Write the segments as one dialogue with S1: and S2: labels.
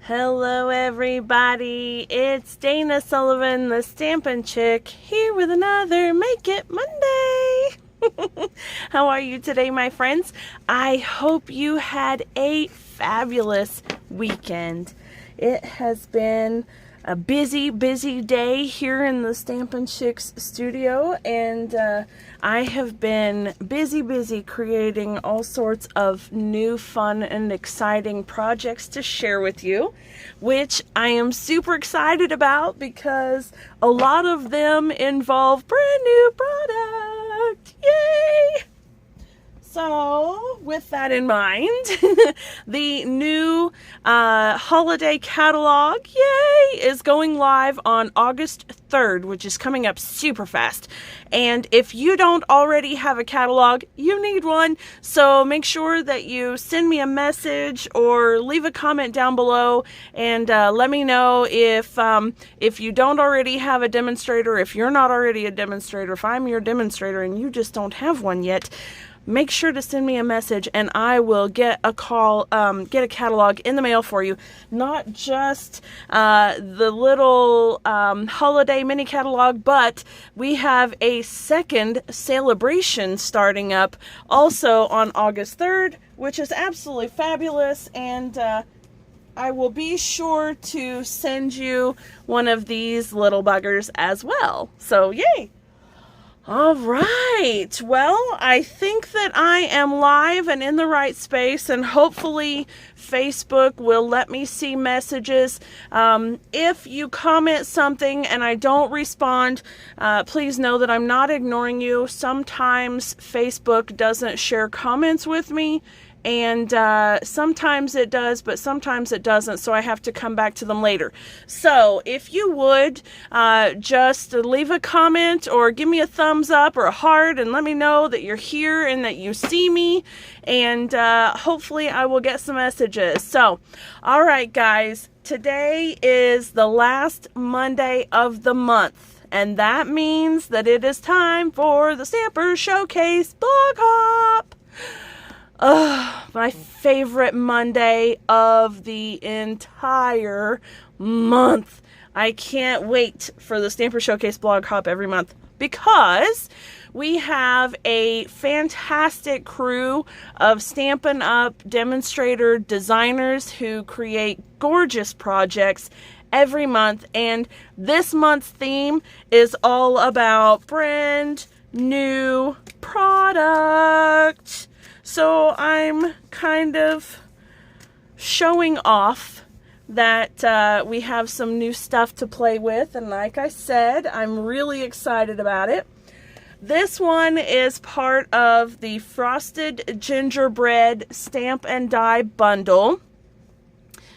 S1: Hello everybody, it's Dana Sullivan, the Stampin' Chick, here with another Make It Monday! How are you today, my friends? I hope you had a fabulous weekend. It has been a busy day here in the Stampin' Chick's studio, and I have been busy creating all sorts of new fun and exciting projects to share with you, which I am super excited about because a lot of them involve brand new product. Yay! So, with that in mind, the new holiday catalog, yay, is going live on August 3rd, which is coming up super fast. And if you don't already have a catalog, you need one. So make sure that you send me a message or leave a comment down below and let me know if you don't already have a demonstrator, if you're not already a demonstrator, if I'm your demonstrator and you just don't have one yet. Make sure to send me a message and I will get a catalog in the mail for you. Not just the little holiday mini catalog, but we have a second celebration starting up also on August 3rd, which is absolutely fabulous, and I will be sure to send you one of these little buggers as well. So yay! All right, well, I think that I am live and in the right space, and hopefully Facebook will let me see messages. If you comment something and I don't respond, please know that I'm not ignoring you. Sometimes Facebook doesn't share comments with me, and sometimes it does, but sometimes it doesn't, so I have to come back to them later. So if you would just leave a comment or give me a thumbs up or a heart and let me know that you're here and that you see me, and hopefully I will get some messages. So, all right, guys, today is the last Monday of the month, and that means that it is time for the Stamper Showcase Blog Hop. My favorite Monday of the entire month. I can't wait for the Stamper Showcase Blog Hop every month because we have a fantastic crew of Stampin' Up! Demonstrator designers who create gorgeous projects every month, and this month's theme is all about brand new product. So I'm kind of showing off that we have some new stuff to play with, and like I said, I'm really excited about it. This one is part of the Frosted Gingerbread Stamp and Die bundle.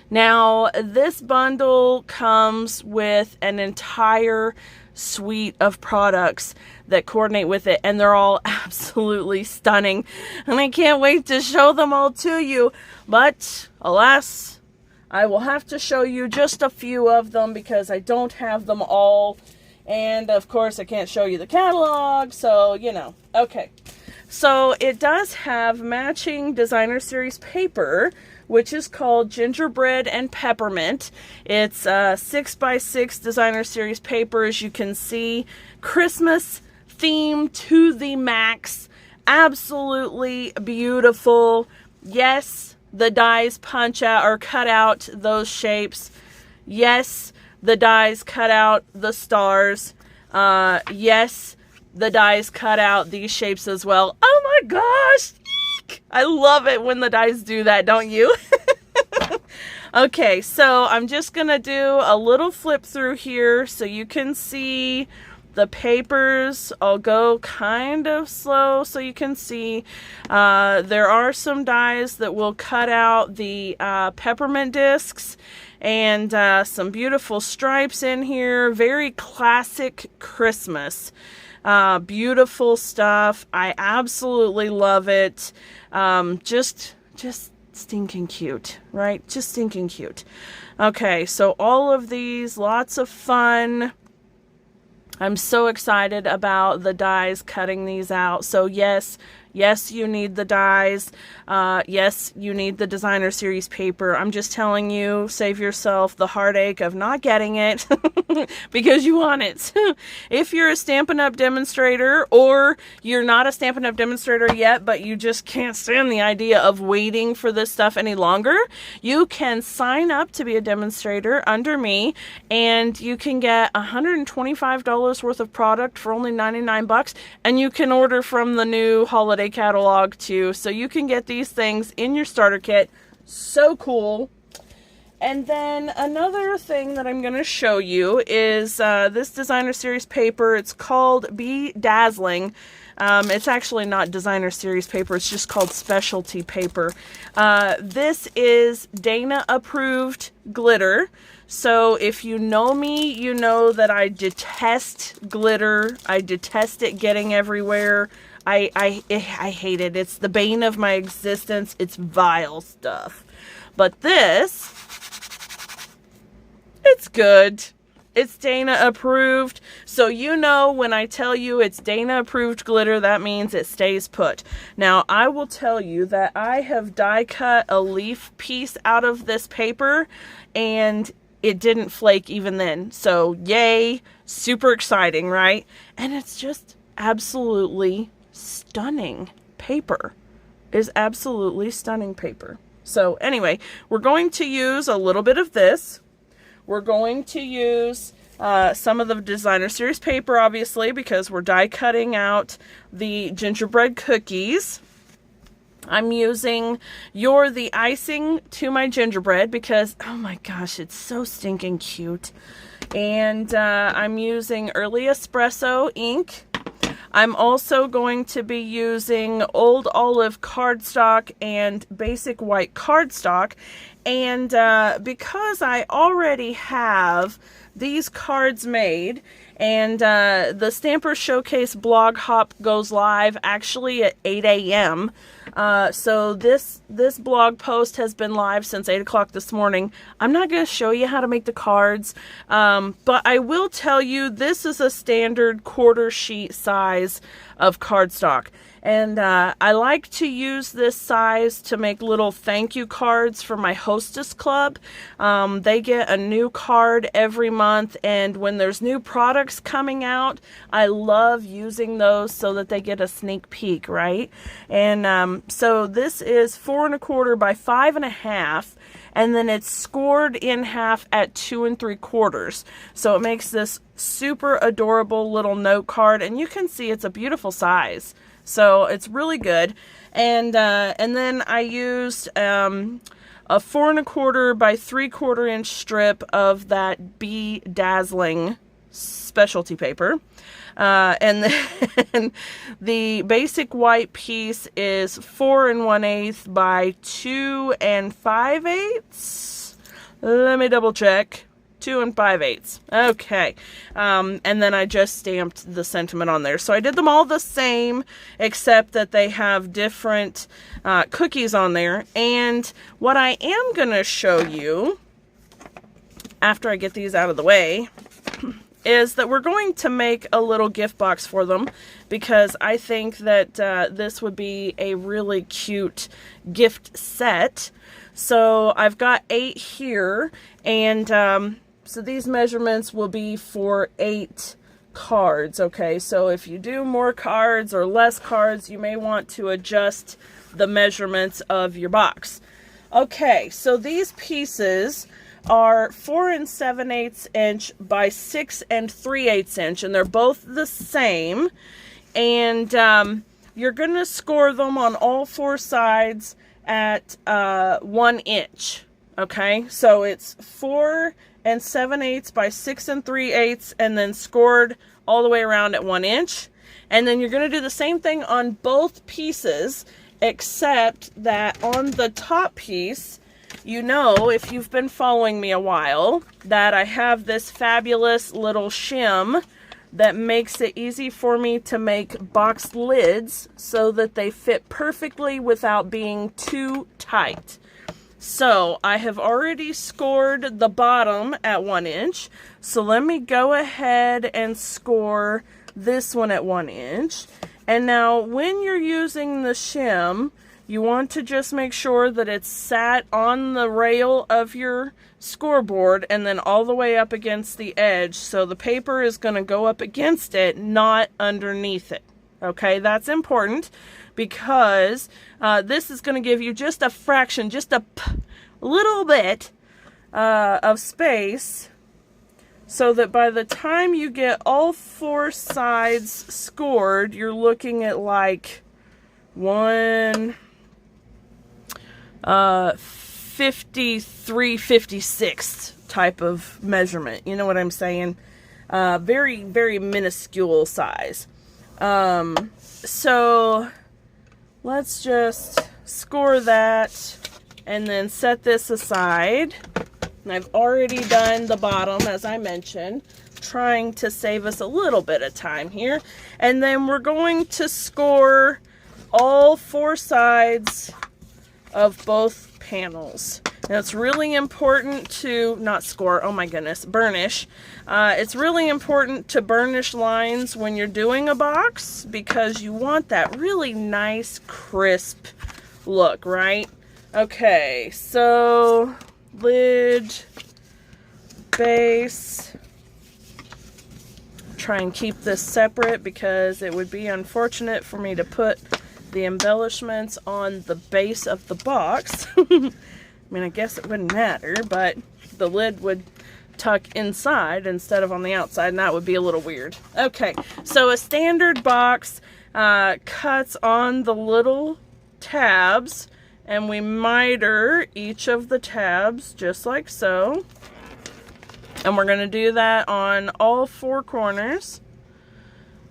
S1: Now, this bundle comes with an entire suite of products that coordinate with it, and they're all absolutely stunning, and I can't wait to show them all to you. But alas, I will have to show you just a few of them because I don't have them all, and of course I can't show you the catalog, so you know. Okay, so it does have matching designer series paper, which is called Gingerbread and Peppermint. It's 6x6 designer series paper, as you can see. Christmas theme to the max. Absolutely beautiful. Yes, the dies punch out or cut out those shapes. Yes, the dies cut out the stars. Yes, the dies cut out these shapes as well. Oh my gosh! I love it when the dies do that, don't you? Okay, so I'm just going to do a little flip through here so you can see the papers. I'll go kind of slow so you can see. There are some dies that will cut out the peppermint discs, and some beautiful stripes in here. Very classic Christmas. Beautiful stuff. I absolutely love it. Just stinking cute, right? Just stinking cute. Okay, so all of these, lots of fun. I'm so excited about the dies cutting these out. So yes, Yes, you need the dies. Yes, you need the designer series paper. I'm just telling you, save yourself the heartache of not getting it because you want it. If you're a Stampin' Up! Demonstrator, or you're not a Stampin' Up! Demonstrator yet, but you just can't stand the idea of waiting for this stuff any longer, you can sign up to be a demonstrator under me, and you can get $125 worth of product for only 99 bucks, and you can order from the new holiday catalog too, so you can get these things in your starter kit. So cool. And then another thing that I'm going to show you is this designer series paper. It's called Be Dazzling. It's actually not designer series paper, it's just called specialty paper. This is Dana approved glitter. So if you know me, you know that I detest glitter. I detest it getting everywhere. I hate it. It's the bane of my existence. It's vile stuff. But this, it's good. It's Dana approved. So you know when I tell you it's Dana approved glitter, that means it stays put. Now I will tell you that I have die cut a leaf piece out of this paper and it didn't flake even then. So yay, super exciting, right? And it's just absolutely stunning paper. It's absolutely stunning paper. So anyway, we're going to use a little bit of this. We're going to use some of the designer series paper, obviously, because we're die cutting out the gingerbread cookies. I'm using You're the Icing to my gingerbread because, oh my gosh, it's so stinking cute. And I'm using Early Espresso ink. I'm also going to be using Old Olive cardstock and Basic White cardstock. And because I already have these cards made, and the Stampers Showcase blog hop goes live actually at 8 a.m. So this blog post has been live since 8 o'clock this morning. I'm not going to show you how to make the cards, but I will tell you this is a standard quarter sheet size of cardstock. And I like to use this size to make little thank you cards for my hostess club. They get a new card every month, and when there's new products coming out, I love using those so that they get a sneak peek, right? And so this is 4 1/4 by 5 1/2, and then it's scored in half at 2 3/4. So it makes this super adorable little note card, and you can see it's a beautiful size. So it's really good. And then I used a 4 1/4 by 3/4 inch strip of that Be Dazzling specialty paper. And then the basic white piece is 4 1/8 by 2 5/8. Let me double check. 2 5/8. Okay. And then I just stamped the sentiment on there. So I did them all the same, except that they have different cookies on there. And what I am going to show you, after I get these out of the way, is that we're going to make a little gift box for them, because I think that this would be a really cute gift set. So I've got 8 here, and so these measurements will be for 8 cards, okay? So if you do more cards or less cards, you may want to adjust the measurements of your box. Okay, so these pieces are 4 7/8 inch by 6 3/8 inch, and they're both the same. And you're going to score them on all 4 sides at 1 inch, okay? So it's 4 7/8 by 6 3/8, and then scored all the way around at 1 inch. And then you're going to do the same thing on both pieces, except that on the top piece, you know, if you've been following me a while, that I have this fabulous little shim that makes it easy for me to make box lids so that they fit perfectly without being too tight. So I have already scored the bottom at 1 inch. So let me go ahead and score this one at 1 inch. And now when you're using the shim, you want to just make sure that it's sat on the rail of your scoreboard and then all the way up against the edge. So the paper is going to go up against it, not underneath it. Okay, that's important because this is going to give you just a fraction, just a little bit of space, so that by the time you get all 4 sides scored, you're looking at like 1/53/56 type of measurement. You know what I'm saying? Very, very minuscule size. So let's just score that and then set this aside. And I've already done the bottom, as I mentioned, trying to save us a little bit of time here. And then we're going to score all 4 sides of both panels. Now it's really important to not score, oh my goodness, burnish. It's really important to burnish lines when you're doing a box because you want that really nice crisp look, right? Okay, so lid, base. Try and keep this separate because it would be unfortunate for me to put the embellishments on the base of the box. I mean, I guess it wouldn't matter, but the lid would tuck inside instead of on the outside, and that would be a little weird. Okay, so a standard box cuts on the little tabs, and we miter each of the tabs just like so. And we're going to do that on all 4 corners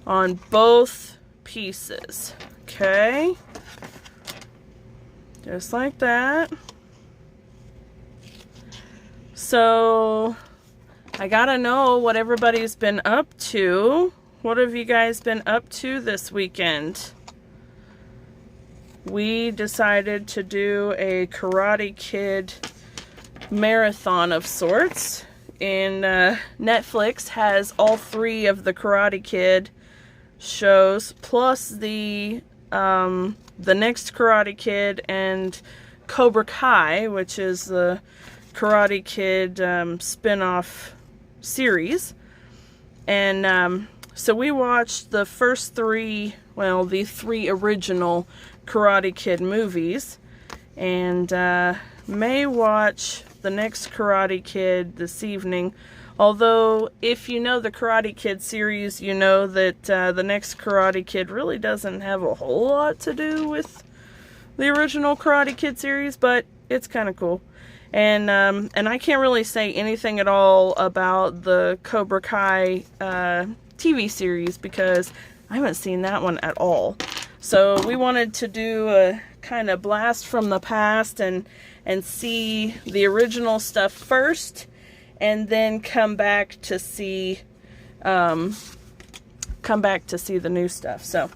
S1: on both pieces. Okay, just like that. So I gotta know what everybody's been up to. What have you guys been up to this weekend? We decided to do a Karate Kid marathon of sorts. And Netflix has all 3 of the Karate Kid shows, plus the next Karate Kid and Cobra Kai, which is the Karate Kid spin-off series. And so we watched the first 3, well, the 3 original Karate Kid movies, and may watch the next Karate Kid this evening. Although, if you know the Karate Kid series, you know that the next Karate Kid really doesn't have a whole lot to do with the original Karate Kid series, but it's kind of cool. And I can't really say anything at all about the Cobra Kai TV series because I haven't seen that one at all. So we wanted to do a kind of blast from the past and see the original stuff first, and then come back to see the new stuff. So,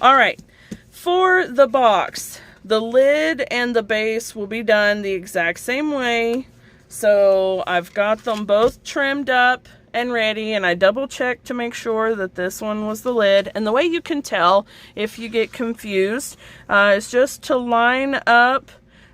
S1: all right, for the box, the lid and the base will be done the exact same way. So I've got them both trimmed up and ready, and I double checked to make sure that this one was the lid. And the way you can tell if you get confused is just to line up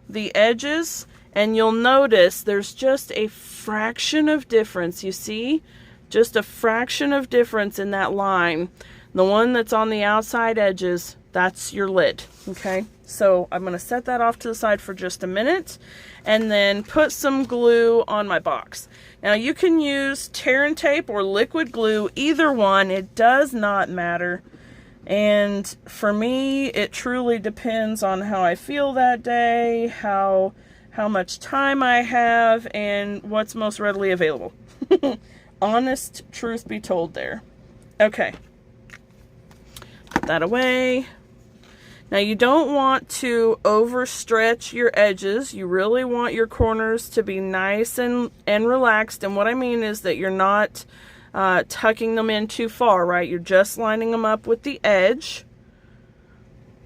S1: the edges, and you'll notice there's just a fraction of difference. You see, just a fraction of difference in that line. The one that's on the outside edges, that's your lid. Okay, so I'm going to set that off to the side for just a minute and then put some glue on my box. Now you can use tear and tape or liquid glue, either one, it does not matter. And for me, it truly depends on how I feel that day, how much time I have, and what's most readily available. Honest truth be told there. Okay. Put that away. Now you don't want to overstretch your edges. You really want your corners to be nice and relaxed. And what I mean is that you're not tucking them in too far, right? You're just lining them up with the edge.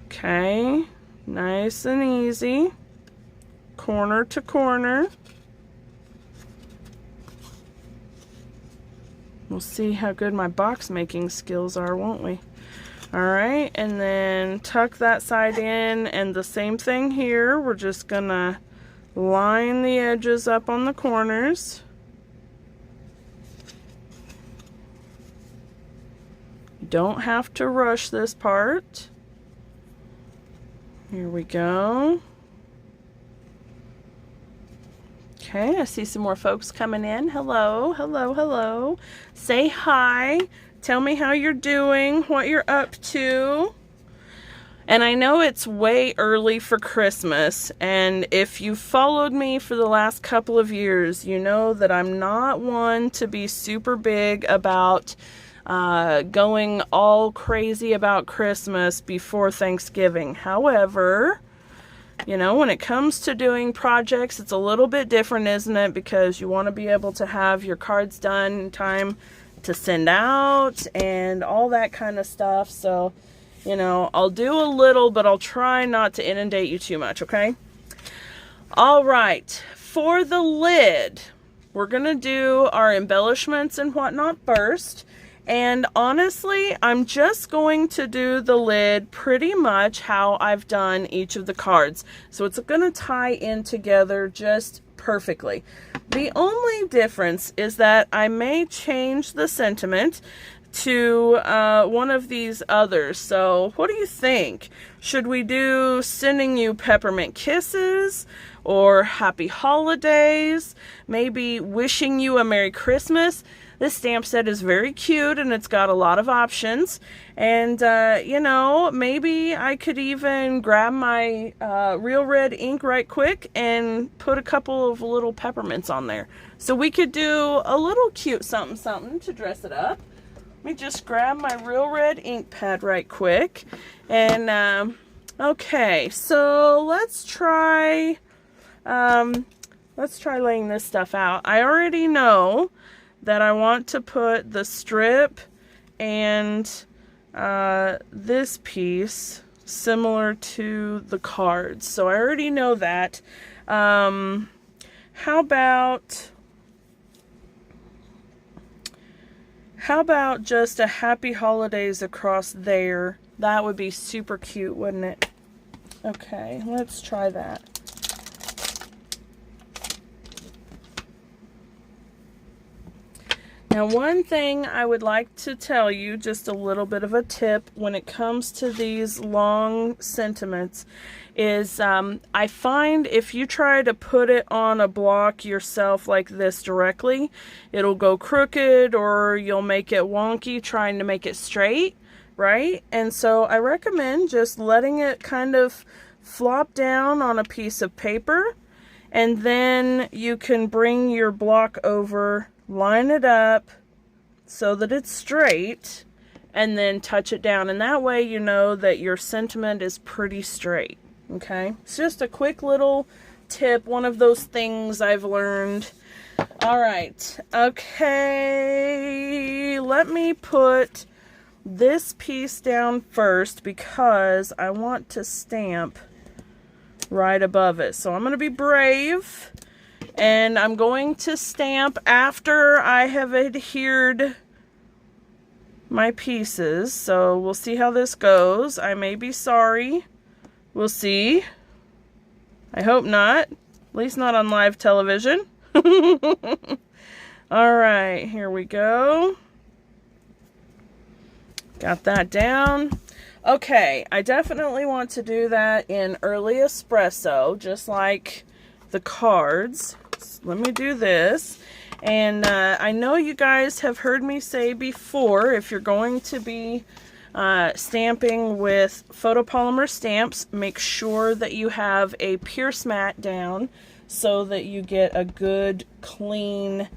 S1: Okay, nice and easy. Corner to corner. We'll see how good my box making skills are, won't we? Alright, and then tuck that side in, and the same thing here. We're just gonna line the edges up on the corners. You don't have to rush this part. Here we go. Okay, I see some more folks coming in. Hello, hello, hello. Say hi. Tell me how you're doing, what you're up to. And I know it's way early for Christmas, and if you followed me for the last couple of years, you know that I'm not one to be super big about going all crazy about Christmas before Thanksgiving. However, you know, when it comes to doing projects, it's a little bit different, isn't it? Because you want to be able to have your cards done in time to send out and all that kind of stuff. So, you know, I'll do a little, but I'll try not to inundate you too much, okay? All right, for the lid, we're going to do our embellishments and whatnot first. And honestly, I'm just going to do the lid pretty much how I've done each of the cards. So it's going to tie in together just perfectly. The only difference is that I may change the sentiment to one of these others. So what do you think? Should we do sending you peppermint kisses, or happy holidays, maybe wishing you a Merry Christmas? This stamp set is very cute, and it's got a lot of options. And, you know, maybe I could even grab my Real Red ink right quick and put a couple of little peppermints on there. So we could do a little cute something something to dress it up. Let me just grab my Real Red ink pad right quick. And, okay, so let's try laying this stuff out. I already know that I want to put the strip and this piece similar to the cards. So I already know that. How about just a happy holidays across there? That would be super cute, wouldn't it? Okay, let's try that. Now, one thing I would like to tell you, just a little bit of a tip when it comes to these long sentiments, is I find if you try to put it on a block yourself like this directly, it'll go crooked, or you'll make it wonky trying to make it straight, right? And so I recommend just letting it kind of flop down on a piece of paper, and then you can bring your block over, line it up so that it's straight, and then touch it down. And that way you know that your sentiment is pretty straight, okay? It's just a quick little tip, one of those things I've learned. All right, okay, let me put this piece down first because I want to stamp right above it. So I'm going to be brave. And I'm going to stamp after I have adhered my pieces. So we'll see how this goes. I may be sorry. We'll see. I hope not. At least not on live television. Alright, here we go. Got that down. Okay, I definitely want to do that in early espresso, just like the cards. Let me do this. And I know you guys have heard me say before, if you're going to be stamping with photopolymer stamps, make sure that you have a pierce mat down so that you get a good clean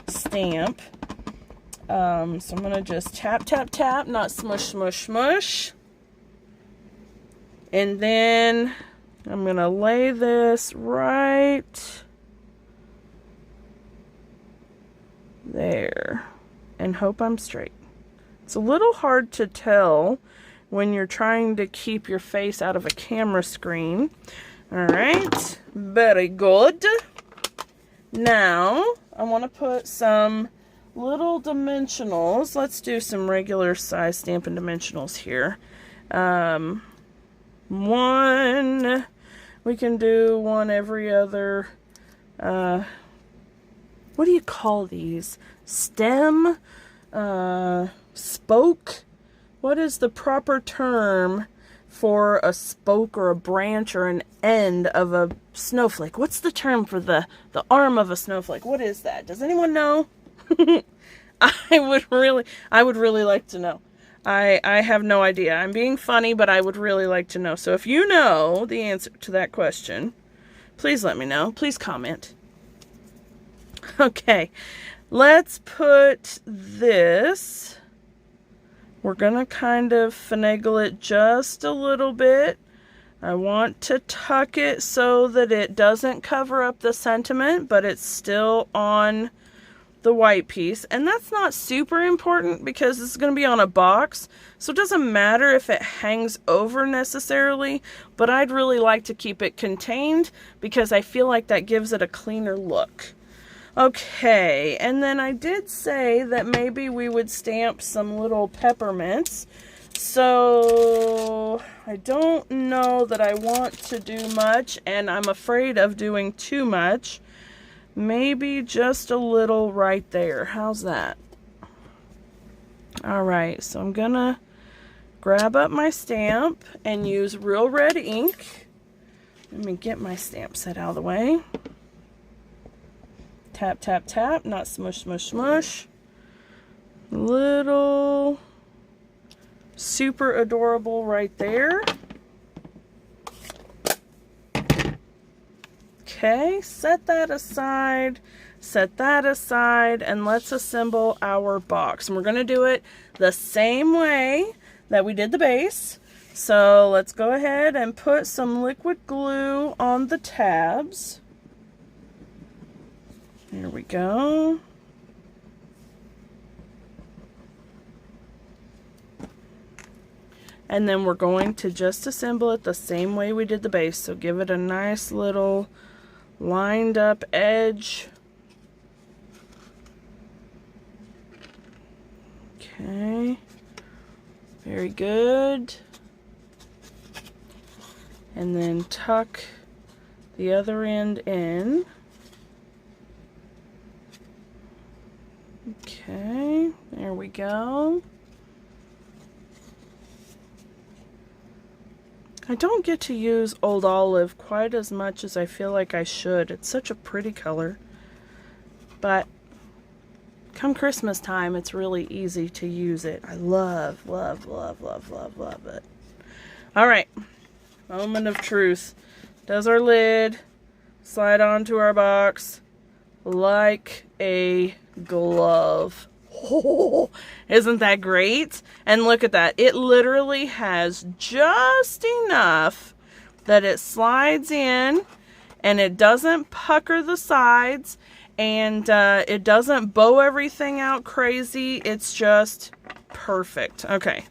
S1: stamp. So I'm going to just tap, tap, tap, not smush, smush, smush. And then I'm going to lay this right there and hope I'm straight. It's a little hard to tell when you're trying to keep your face out of a camera screen. All right, very good. Now I want to put some little dimensionals. Let's do some regular size Stampin' dimensionals here. One, we can do one every other, what do you call these? Stem? Spoke? What is the proper term for a spoke or a branch or an end of a snowflake? What's the term for the arm of a snowflake? What is that? Does anyone know? I would really like to know. I have no idea. I'm being funny, but I would really like to know. So if you know the answer to that question, please let me know. Please comment. Okay, let's put this. We're going to kind of finagle it just a little bit. I want to tuck it so that it doesn't cover up the sentiment, but it's still on the white piece. And that's not super important because it's going to be on a box, so it doesn't matter if it hangs over necessarily, but I'd really like to keep it contained because I feel like that gives it a cleaner look. Okay, and then I did say that maybe we would stamp some little peppermints. So I don't know that I want to do much, and I'm afraid of doing too much. Maybe just a little right there. How's that? Alright, so I'm gonna grab up my stamp and use real red ink. Let me get my stamp set out of the way. Tap, tap, tap, not smush, smush, smush. Little super adorable right there. Okay, set that aside, and let's assemble our box. And we're going to do it the same way that we did the base. So let's go ahead and put some liquid glue on the tabs. There we go. And then we're going to just assemble it the same way we did the base. So give it a nice little lined up edge. Okay, very good. And then tuck the other end in. Okay, there we go. I don't get to use Old Olive quite as much as I feel like I should. It's such a pretty color. But come Christmas time, it's really easy to use it. I love, love, love, love, love, love it. Alright, moment of truth. Does our lid slide onto our box like a glove. Oh, isn't that great? And look at that. It literally has just enough that it slides in and it doesn't pucker the sides and it doesn't bow everything out crazy. It's just perfect. Okay,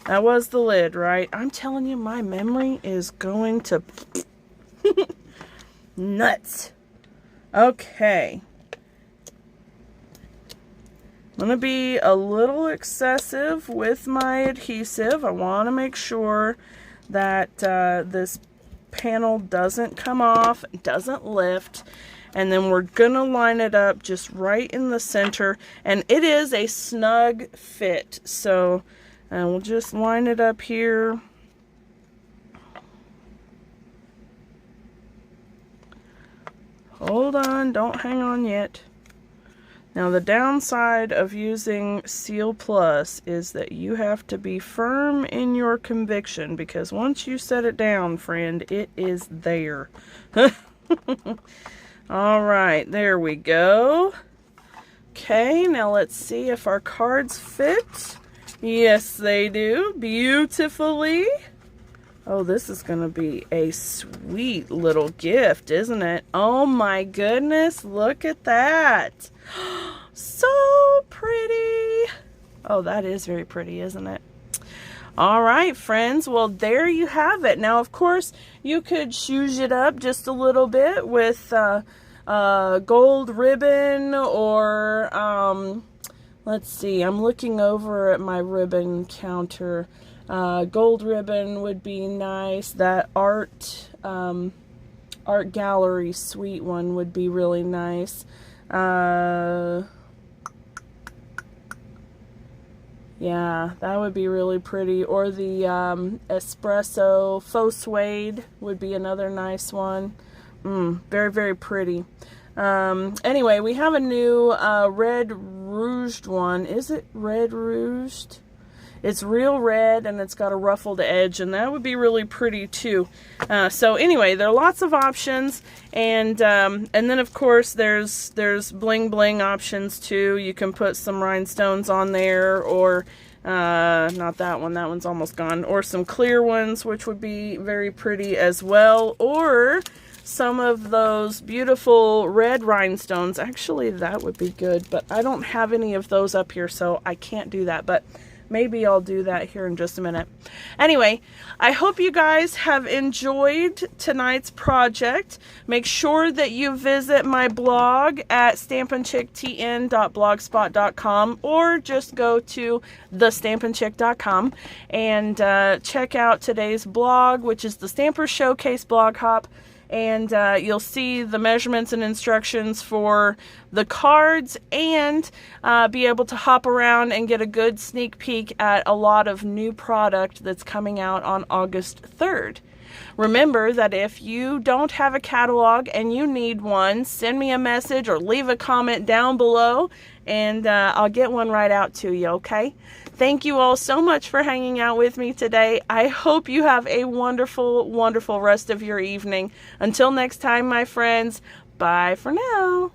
S1: that was the lid, right? I'm telling you, my memory is going to nuts. Okay. I'm going to be a little excessive with my adhesive. I want to make sure that this panel doesn't come off, doesn't lift, and then we're going to line it up just right in the center, and it is a snug fit, so we'll just line it up here. Hold on, don't hang on yet. Now the downside of using Seal Plus is that you have to be firm in your conviction, because once you set it down, friend, it is there. Alright, there we go. Okay, now let's see if our cards fit. Yes, they do. Beautifully. Oh, this is going to be a sweet little gift, isn't it? Oh my goodness, look at that. So pretty. Oh, that is very pretty, isn't it? All right, friends. Well, there you have it. Now, of course, you could zhuzh it up just a little bit with gold ribbon or Let's see, I'm looking over at my ribbon counter. Gold ribbon would be nice. That art gallery sweet one would be really nice. Yeah, that would be really pretty. Or the espresso faux suede would be another nice one. Very, very pretty. Anyway, we have a new red rouged one. Is it red rouged? It's real red and it's got a ruffled edge, and that would be really pretty too. So anyway, there are lots of options, and then of course there's bling bling options too. You can put some rhinestones on there, or not that one. That one's almost gone. Or some clear ones, which would be very pretty as well. Or some of those beautiful red rhinestones. Actually, that would be good, but I don't have any of those up here, so I can't do that. But maybe I'll do that here in just a minute. Anyway, I hope you guys have enjoyed tonight's project. Make sure that you visit my blog at stampinchicktn.blogspot.com, or just go to thestampinchick.com and check out today's blog, which is the Stamper Showcase blog hop. And you'll see the measurements and instructions for the cards, and be able to hop around and get a good sneak peek at a lot of new product that's coming out on August 3rd. Remember that if you don't have a catalog and you need one, send me a message or leave a comment down below, and I'll get one right out to you, okay? Thank you all so much for hanging out with me today. I hope you have a wonderful, wonderful rest of your evening. Until next time, my friends, bye for now.